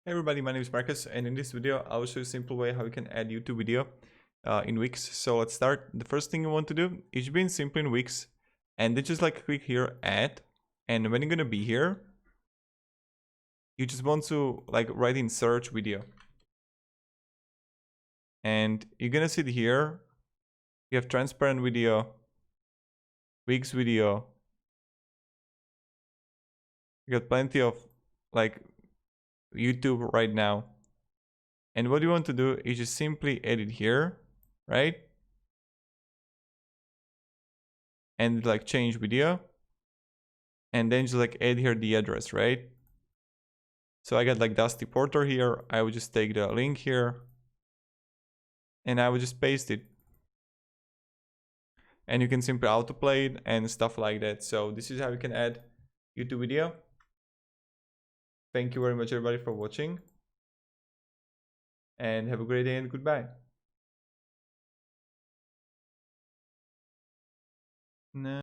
Hey everybody, my name is Marcus, and in this video I will show you a simple way how you can add YouTube video in Wix. So let's start. The first thing you want to do is be in simply in Wix, and then just like click here add, and when you're gonna be here, you just want to like write in search video, and you're gonna see it here. You have transparent video, Wix video. You got plenty of like YouTube right now. And what you want to do is just simply edit here, right? And like change video. And then just like add here the address, right? So I got like Dusty Porter here. I would just take the link here and I would just paste it. And you can simply autoplay it and stuff like that. So this is how you can add YouTube video. Thank you very much everybody for watching. And have a great day and goodbye. No.